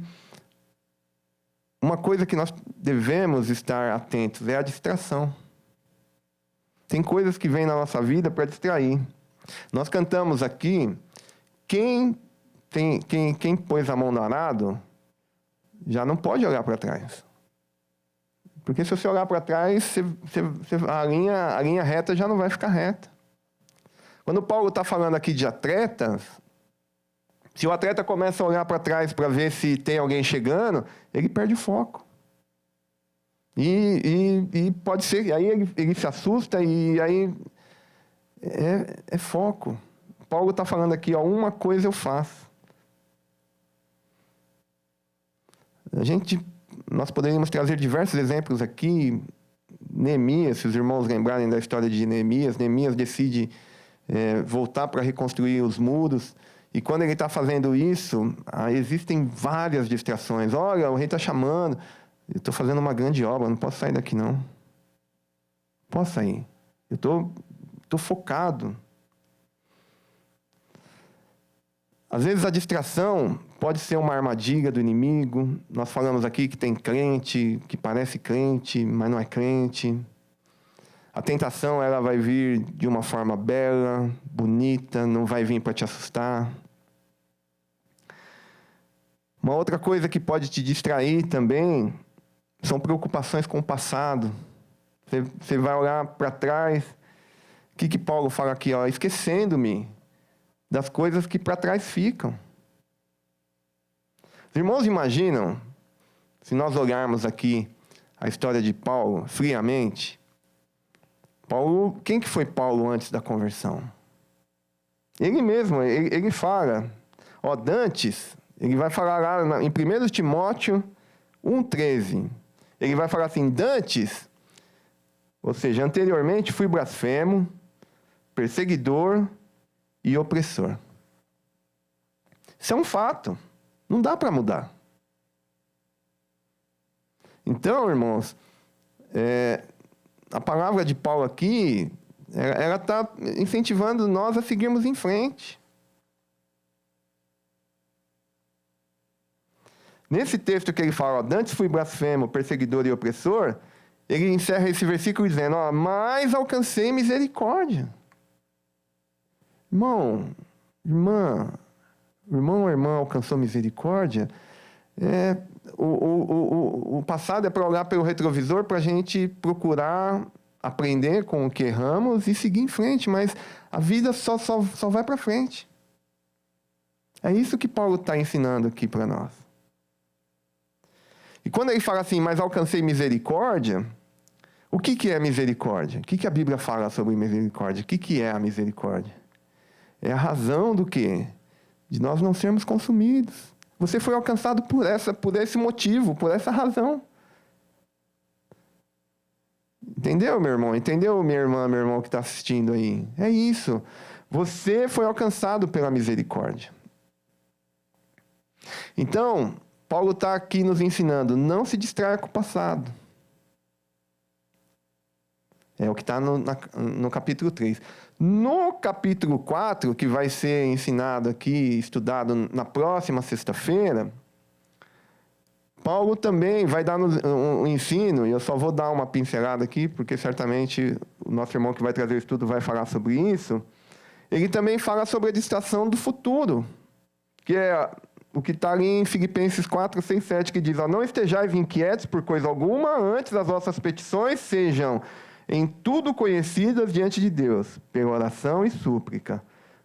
uma coisa que nós devemos estar atentos é a distração. Tem coisas que vêm na nossa vida para distrair. Nós cantamos aqui, quem pôs a mão no arado já não pode olhar para trás. Porque se você olhar para trás, a linha reta já não vai ficar reta. Quando Paulo está falando aqui de atletas, se o atleta começa a olhar para trás para ver se tem alguém chegando, ele perde o foco. E pode ser, aí ele se assusta e aí é foco. Paulo está falando aqui, ó, uma coisa eu faço. A gente, nós poderíamos trazer diversos exemplos aqui. Neemias, se os irmãos lembrarem da história de Neemias, Neemias decide voltar para reconstruir os muros. E quando ele está fazendo isso, existem várias distrações. Olha, o rei está chamando. Eu estou fazendo uma grande obra, não posso sair daqui, não. Posso sair. Eu estou focado. Às vezes a distração pode ser uma armadilha do inimigo. Nós falamos aqui que tem crente, que parece crente, mas não é crente. A tentação, ela vai vir de uma forma bela, bonita, não vai vir para te assustar. Uma outra coisa que pode te distrair também são preocupações com o passado. Você vai olhar para trás. O que Paulo fala aqui? Esquecendo-me das coisas que para trás ficam. Os irmãos imaginam, se nós olharmos aqui a história de Paulo friamente, quem que foi Paulo antes da conversão? Ele mesmo, ele fala, dantes, ele vai falar lá em 1 Timóteo 1,13, ele vai falar assim, dantes, ou seja, anteriormente fui blasfemo, perseguidor e opressor. Isso é um fato, não dá para mudar. Então, irmãos, a palavra de Paulo aqui, ela está incentivando nós a seguirmos em frente. Nesse texto que ele fala, dantes fui blasfemo, perseguidor e opressor, ele encerra esse versículo dizendo, mas alcancei misericórdia. Irmão ou irmã alcançou misericórdia? O passado é para olhar pelo retrovisor, para a gente procurar aprender com o que erramos e seguir em frente, mas a vida só vai para frente. É isso que Paulo está ensinando aqui para nós. E quando ele fala assim, mas alcancei misericórdia, o que é misericórdia? O que a Bíblia fala sobre misericórdia? O que é a misericórdia? É a razão do quê? De nós não sermos consumidos. Você foi alcançado por esse motivo, por essa razão. Entendeu, meu irmão? Entendeu, minha irmã, meu irmão que está assistindo aí? É isso. Você foi alcançado pela misericórdia. Então, Paulo está aqui nos ensinando, não se distraia com o passado. É o que está no capítulo 3. No capítulo 4, que vai ser ensinado aqui, estudado na próxima sexta-feira, Paulo também vai dar um ensino, e eu só vou dar uma pincelada aqui, porque certamente o nosso irmão que vai trazer o estudo vai falar sobre isso. Ele também fala sobre a distração do futuro, que é o que está ali em Filipenses 4, 6, 7, que diz, não estejais inquietos por coisa alguma, antes as vossas petições sejam em tudo conhecidas diante de Deus, pela oração e súplica,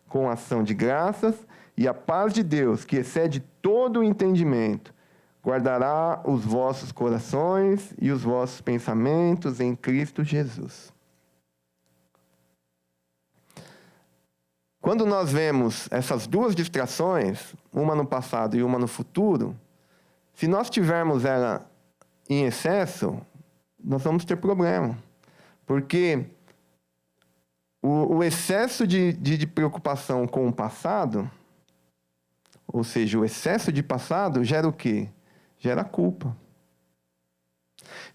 com ação de graças, e a paz de Deus, que excede todo o entendimento, guardará os vossos corações e os vossos pensamentos em Cristo Jesus. Quando nós vemos essas duas distrações, uma no passado e uma no futuro, se nós tivermos ela em excesso, nós vamos ter problema. Porque o excesso de preocupação com o passado, ou seja, o excesso de passado gera o quê? Gera culpa.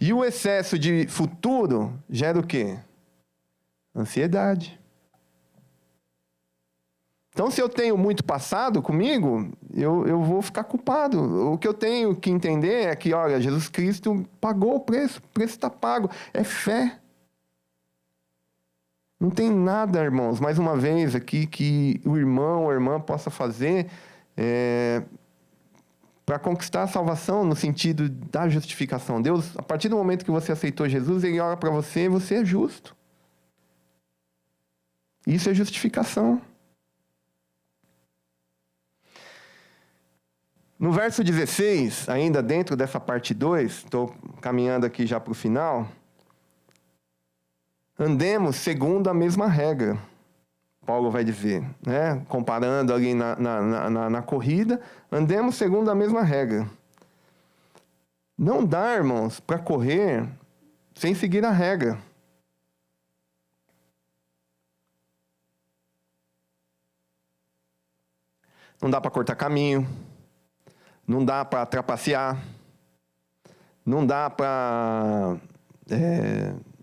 E o excesso de futuro gera o quê? Ansiedade. Então, se eu tenho muito passado comigo, eu vou ficar culpado. O que eu tenho que entender é que, olha, Jesus Cristo pagou o preço está pago. É fé. Não tem nada, irmãos, mais uma vez aqui, que o irmão ou a irmã possa fazer para conquistar a salvação no sentido da justificação. Deus, a partir do momento que você aceitou Jesus, Ele olha para você e você é justo. Isso é justificação. No verso 16, ainda dentro dessa parte 2, estou caminhando aqui já para o final, andemos segundo a mesma regra, Paulo vai dizer, né? Comparando ali na corrida, andemos segundo a mesma regra. Não dá, irmãos, para correr sem seguir a regra. Não dá para cortar caminho. Não dá para trapacear. Não dá para...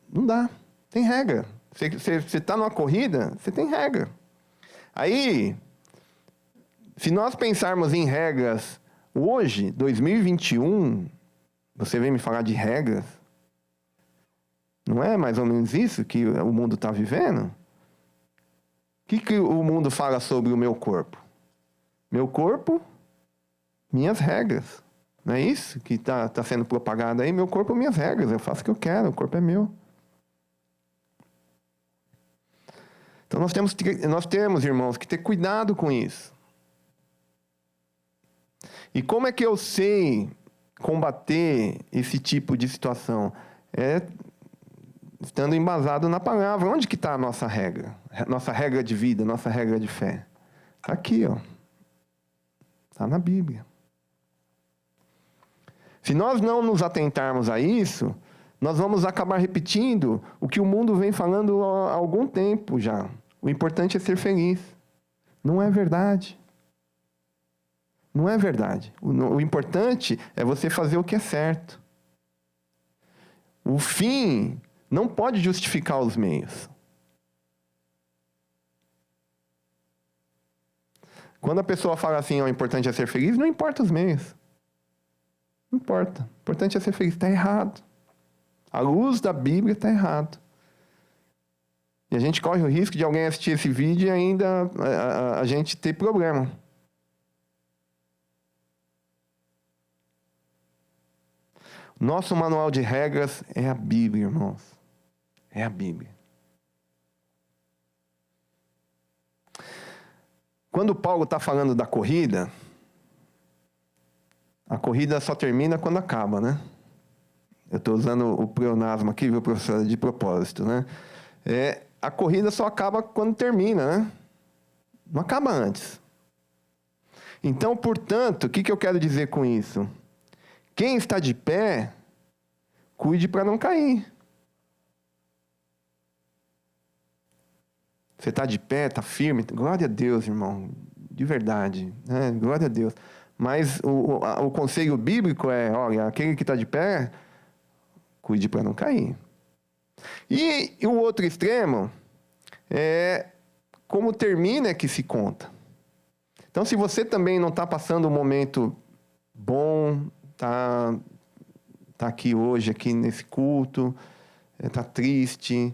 não dá. Tem regra. Você está numa corrida, você tem regra. Aí, se nós pensarmos em regras hoje, 2021, você vem me falar de regras? Não é mais ou menos isso que o mundo está vivendo? O que o mundo fala sobre o meu corpo? Meu corpo, minhas regras. Não é isso que está sendo propagado aí? Meu corpo, minhas regras. Eu faço o que eu quero, o corpo é meu. Então nós temos, irmãos, que ter cuidado com isso. E como é que eu sei combater esse tipo de situação? Estando embasado na palavra. Onde que está a nossa regra? Nossa regra de vida, nossa regra de fé. Está aqui, ó. Está na Bíblia. Se nós não nos atentarmos a isso, nós vamos acabar repetindo o que o mundo vem falando há algum tempo já. O importante é ser feliz. Não é verdade. Não é verdade. O importante é você fazer o que é certo. O fim não pode justificar os meios. Quando a pessoa fala assim, o importante é ser feliz, não importa os meios. Não importa. O importante é ser feliz. Está errado. À luz da Bíblia, está errado. E a gente corre o risco de alguém assistir esse vídeo e ainda a gente ter problema. Nosso manual de regras é a Bíblia, irmãos. É a Bíblia. Quando Paulo está falando da corrida, a corrida só termina quando acaba, né? Eu estou usando o pleonasmo aqui, viu, professor, de propósito, né? A corrida só acaba quando termina, né? Não acaba antes. Então, portanto, o que eu quero dizer com isso? Quem está de pé, cuide para não cair. Você está de pé, está firme, glória a Deus, irmão, de verdade, né? Glória a Deus. Mas o conselho bíblico é, olha, aquele que está de pé, cuide para não cair. E o outro extremo é como termina é que se conta. Então, se você também não está passando um momento bom, tá aqui hoje, aqui nesse culto, está triste,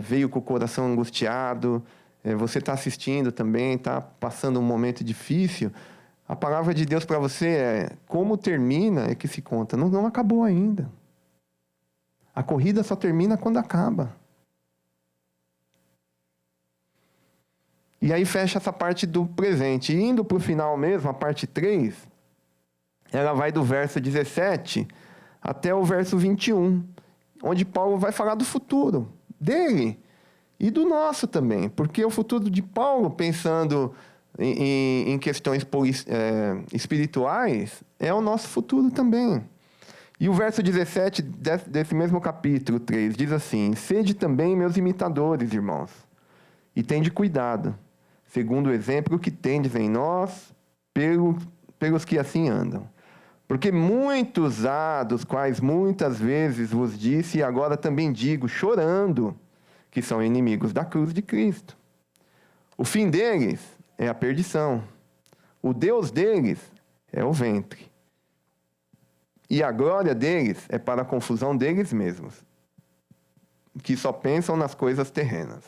veio com o coração angustiado, você está assistindo também, está passando um momento difícil, a palavra de Deus para você é, como termina é que se conta. Não acabou ainda. A corrida só termina quando acaba. E aí fecha essa parte do presente. E indo para o final mesmo, a parte 3, ela vai do verso 17 até o verso 21, onde Paulo vai falar do futuro dele e do nosso também. Porque o futuro de Paulo, pensando em questões espirituais, é o nosso futuro também. E o verso 17 desse mesmo capítulo 3 diz assim: sede também meus imitadores, irmãos, e tende cuidado, segundo o exemplo que tendes em nós, pelos que assim andam. Porque muitos há, dos quais muitas vezes vos disse, e agora também digo, chorando, que são inimigos da cruz de Cristo. O fim deles é a perdição. O Deus deles é o ventre. E a glória deles é para a confusão deles mesmos, que só pensam nas coisas terrenas.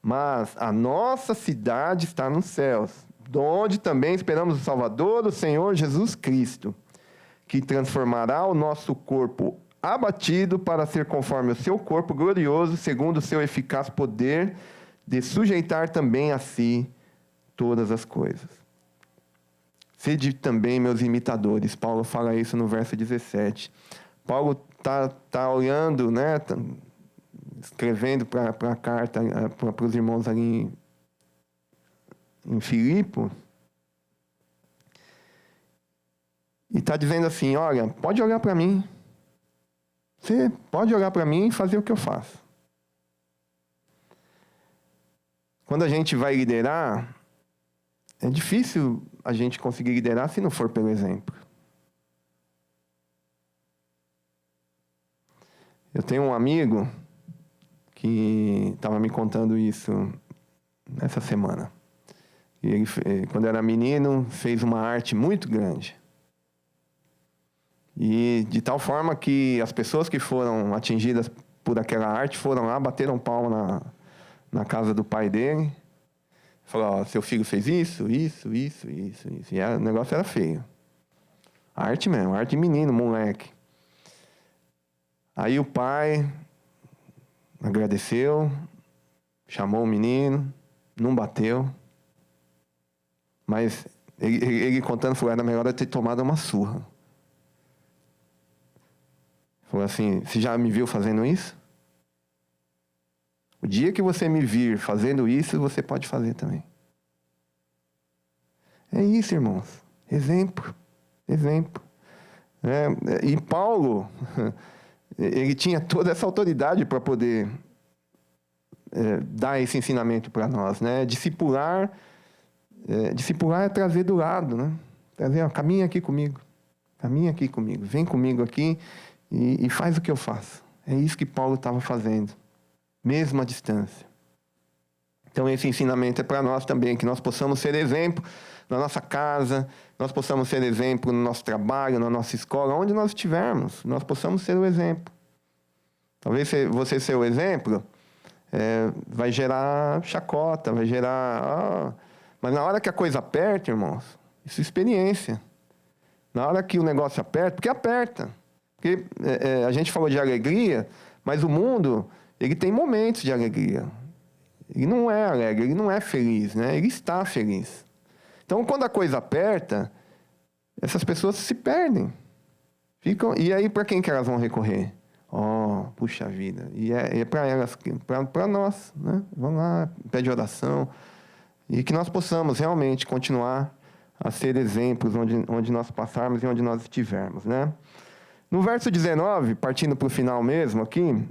Mas a nossa cidade está nos céus, donde também esperamos o Salvador, o Senhor Jesus Cristo, que transformará o nosso corpo abatido para ser conforme o seu corpo glorioso, segundo o seu eficaz poder, de sujeitar também a si todas as coisas. Sede também meus imitadores. Paulo fala isso no verso 17. Paulo tá olhando, né, escrevendo para a carta para os irmãos ali em Filipe. E está dizendo assim, olha, pode olhar para mim. Você pode olhar para mim e fazer o que eu faço. Quando a gente vai liderar, é difícil a gente conseguir liderar se não for pelo exemplo. Eu tenho um amigo que estava me contando isso nessa semana. Ele, quando era menino, fez uma arte muito grande. E de tal forma que as pessoas que foram atingidas por aquela arte foram lá, bateram palma na casa do pai dele. Falou, ó, seu filho fez isso. E o negócio era feio. Arte mesmo, arte de menino, moleque. Aí o pai agradeceu, chamou o menino, não bateu. Mas ele contando, falou, era melhor eu ter tomado uma surra. Falou assim, você já me viu fazendo isso? O dia que você me vir fazendo isso, você pode fazer também. É isso, irmãos. Exemplo. Exemplo. E Paulo, ele tinha toda essa autoridade para poder dar esse ensinamento para nós, né? Discipular é trazer do lado, né? Trazer, ó, caminha aqui comigo, vem comigo aqui e faz o que eu faço. É isso que Paulo estava fazendo, mesmo à distância. Então esse ensinamento é para nós também, que nós possamos ser exemplo na nossa casa, nós possamos ser exemplo no nosso trabalho, na nossa escola, onde nós estivermos, nós possamos ser o exemplo. Talvez você ser o exemplo vai gerar chacota, vai gerar... Mas na hora que a coisa aperta, irmãos, isso é experiência. Na hora que o negócio aperta, porque aperta. Porque a gente falou de alegria, mas o mundo, ele tem momentos de alegria. Ele não é alegre, ele não é feliz, né? Ele está feliz. Então, quando a coisa aperta, essas pessoas se perdem. E aí, para quem que elas vão recorrer? Oh, puxa vida. E é para elas, para nós, né? Vamos lá, pede oração. E que nós possamos realmente continuar a ser exemplos onde nós passarmos e onde nós estivermos, né? No verso 19, partindo para o final mesmo aqui,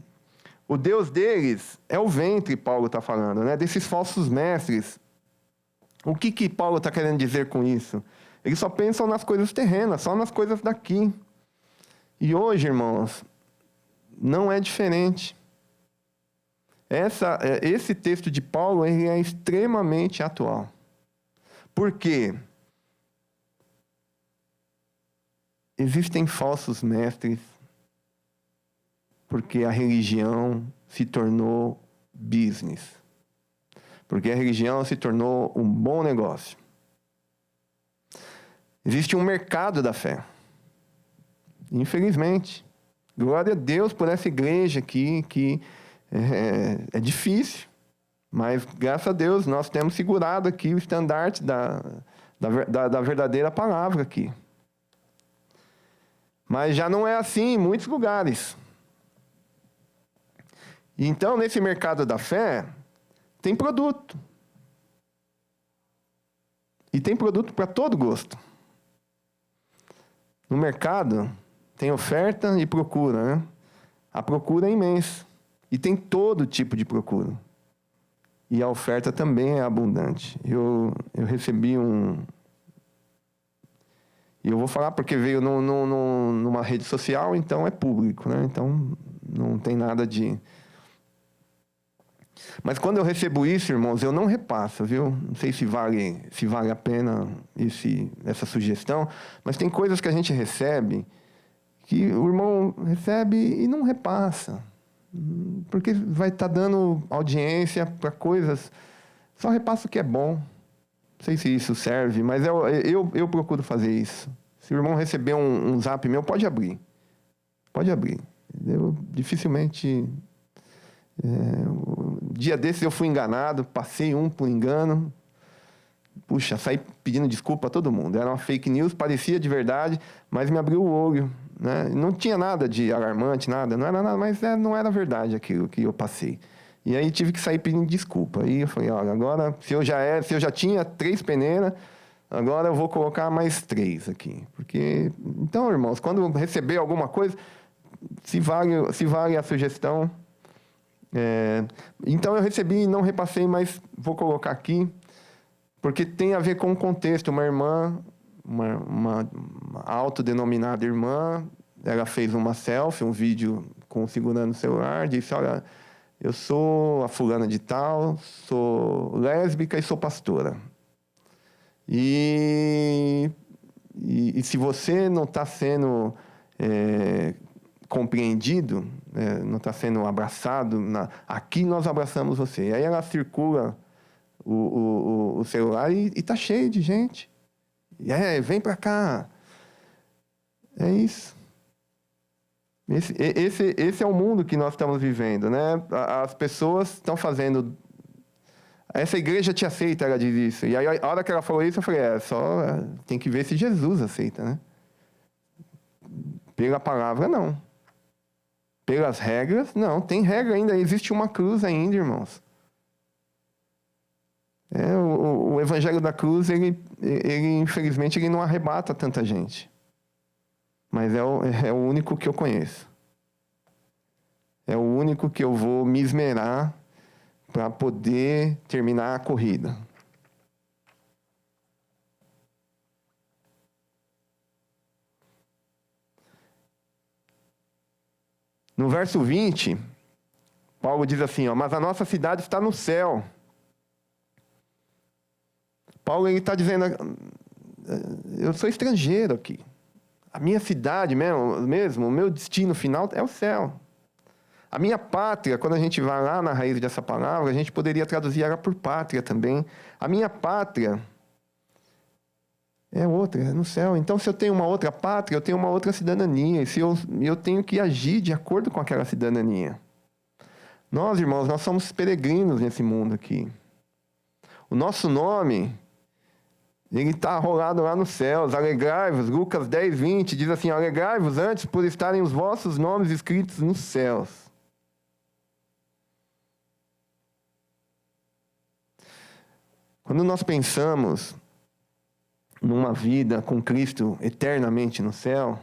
o Deus deles é o ventre, Paulo está falando, né? Desses falsos mestres. O que Paulo está querendo dizer com isso? Eles só pensam nas coisas terrenas, só nas coisas daqui. E hoje, irmãos, não é diferente. Esse texto de Paulo ele é extremamente atual. Por quê? Existem falsos mestres porque a religião se tornou business. Porque a religião se tornou um bom negócio. Existe um mercado da fé. Infelizmente. Glória a Deus por essa igreja aqui que é difícil, mas graças a Deus nós temos segurado aqui o estandarte da verdadeira palavra aqui. Mas já não é assim em muitos lugares. Então, nesse mercado da fé, tem produto. E tem produto para todo gosto. No mercado, tem oferta e procura, né? A procura é imensa. E tem todo tipo de procura. E a oferta também é abundante. Eu recebi E eu vou falar porque veio numa rede social, então é público, né? Então não tem nada de... Mas quando eu recebo isso, irmãos, eu não repasso, viu? Não sei se vale a pena essa sugestão, mas tem coisas que a gente recebe que o irmão recebe e não repassa. Porque vai estar dando audiência para coisas... Só repassa o que é bom. Não sei se isso serve, mas eu procuro fazer isso. Se o irmão receber um zap meu, pode abrir. Pode abrir. Eu dificilmente... dia desses eu fui enganado, passei por engano. Puxa, saí pedindo desculpa a todo mundo. Era uma fake news, parecia de verdade, mas me abriu o olho. Né? Não tinha nada de alarmante, nada. Não era nada, mas não era verdade aquilo que eu passei. E aí tive que sair pedindo desculpa. Aí eu falei, olha, agora, se eu já tinha 3 peneiras, agora eu vou colocar mais 3 aqui. Porque, então, irmãos, quando receber alguma coisa, se vale a sugestão. Então, eu recebi e não repassei, mas vou colocar aqui, porque tem a ver com o contexto. Uma irmã, uma autodenominada irmã, ela fez uma selfie, um vídeo segurando o celular, disse, olha, eu sou a fulana de tal, sou lésbica e sou pastora. E se você não está sendo compreendido, não está sendo abraçado, aqui nós abraçamos você. E aí ela circula o celular e está cheio de gente. Vem para cá. É isso. Esse é o mundo que nós estamos vivendo, né? As pessoas estão fazendo... Essa igreja te aceita, ela diz isso. E aí, a hora que ela falou isso, eu falei, tem que ver se Jesus aceita, né? Pela palavra, não. Pelas regras, não. Tem regra ainda, existe uma cruz ainda, irmãos. O evangelho da cruz, ele infelizmente, ele não arrebata tanta gente. Mas é o único que eu conheço. É o único que eu vou me esmerar para poder terminar a corrida. No verso 20, Paulo diz assim, mas a nossa cidade está no céu. Paulo está dizendo, eu sou estrangeiro aqui. A minha cidade mesmo, o meu destino final é o céu. A minha pátria, quando a gente vai lá na raiz dessa palavra, a gente poderia traduzir ela por pátria também. A minha pátria é outra, é no céu. Então, se eu tenho uma outra pátria, eu tenho uma outra cidadania. E eu tenho que agir de acordo com aquela cidadania. Nós, irmãos, nós somos peregrinos nesse mundo aqui. O nosso nome... ele está rolado lá nos céus. Alegrai-vos, Lucas 10, 20, diz assim, alegrai-vos antes por estarem os vossos nomes escritos nos céus. Quando nós pensamos numa vida com Cristo eternamente no céu,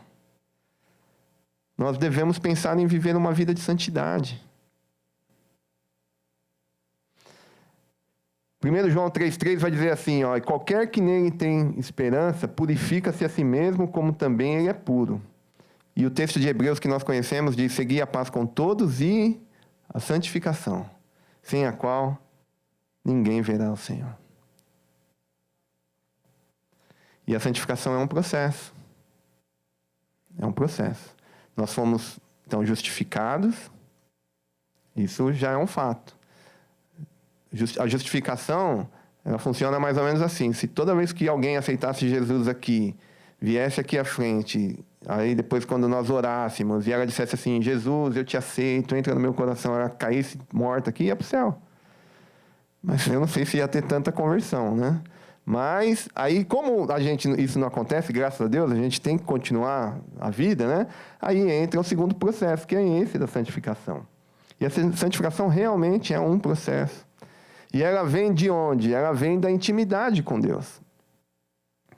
nós devemos pensar em viver uma vida de santidade. 1 João 3,3 vai dizer assim, e qualquer que nele tem esperança, purifica-se a si mesmo, como também ele é puro. E o texto de Hebreus que nós conhecemos diz, segui a paz com todos e a santificação, sem a qual ninguém verá o Senhor. E a santificação é um processo. É um processo. Nós fomos, então, justificados, isso já é um fato. A justificação, ela funciona mais ou menos assim. Se toda vez que alguém aceitasse Jesus aqui, viesse aqui à frente, aí depois quando nós orássemos, e ela dissesse assim, Jesus, eu te aceito, entra no meu coração, ela caísse morta aqui, ia para o céu. Mas eu não sei se ia ter tanta conversão, né? Mas aí, como isso não acontece, graças a Deus, a gente tem que continuar a vida, né? Aí entra o segundo processo, que é esse da santificação. E a santificação realmente é um processo. E ela vem de onde? Ela vem da intimidade com Deus.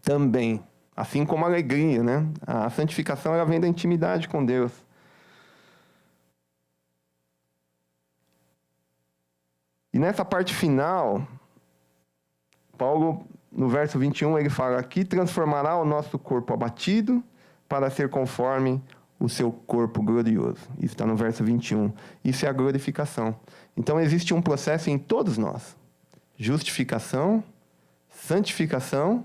Também. Assim como a alegria, né? A santificação ela vem da intimidade com Deus. E nessa parte final, Paulo, no verso 21, ele fala, aqui transformará o nosso corpo abatido para ser conforme o seu corpo glorioso. Isso está no verso 21. Isso é a glorificação. Então, existe um processo em todos nós. Justificação, santificação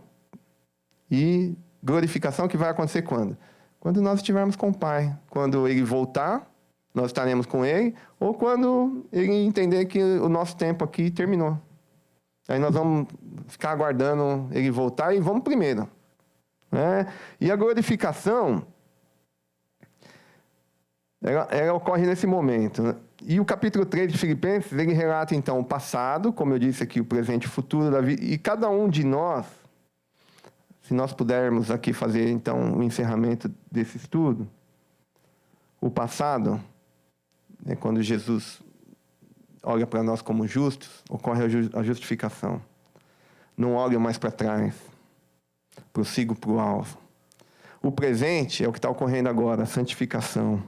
e glorificação que vai acontecer quando? Quando nós estivermos com o Pai. Quando Ele voltar, nós estaremos com Ele, ou quando Ele entender que o nosso tempo aqui terminou. Aí nós vamos ficar aguardando Ele voltar e vamos primeiro. Né? E a glorificação, ela ocorre nesse momento. Né? E o capítulo 3 de Filipenses, ele relata, então, o passado, como eu disse aqui, o presente e o futuro da vida. E cada um de nós, se nós pudermos aqui fazer, então, o encerramento desse estudo, o passado, né, quando Jesus olha para nós como justos, ocorre a justificação. Não olha mais para trás. prossigo para o alvo. O presente é o que está ocorrendo agora, a santificação.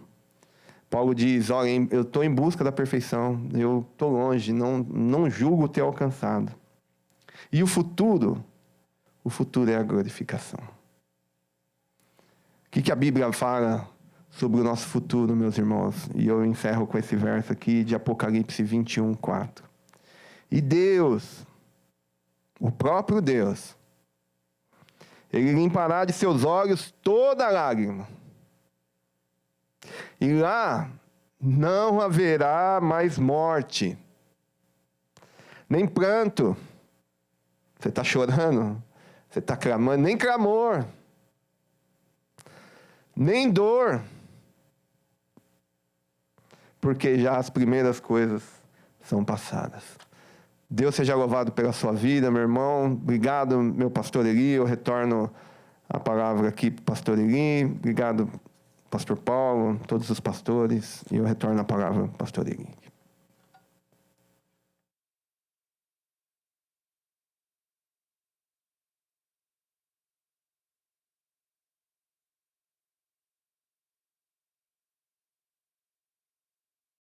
Paulo diz, olha, eu estou em busca da perfeição, eu estou longe, não julgo ter alcançado. E o futuro é a glorificação. O que a Bíblia fala sobre o nosso futuro, meus irmãos? E eu encerro com esse verso aqui de Apocalipse 21, 4. E Deus, o próprio Deus, Ele limpará de seus olhos toda lágrima. E lá não haverá mais morte, nem pranto. Você está chorando? Você está clamando? Nem clamor, nem dor, porque já as primeiras coisas são passadas. Deus seja louvado pela sua vida, meu irmão. Obrigado, meu pastor Eli. Eu retorno a palavra aqui para o pastor Eli. Obrigado, pastor Paulo, todos os pastores. E eu retorno a palavra para o pastor Eli.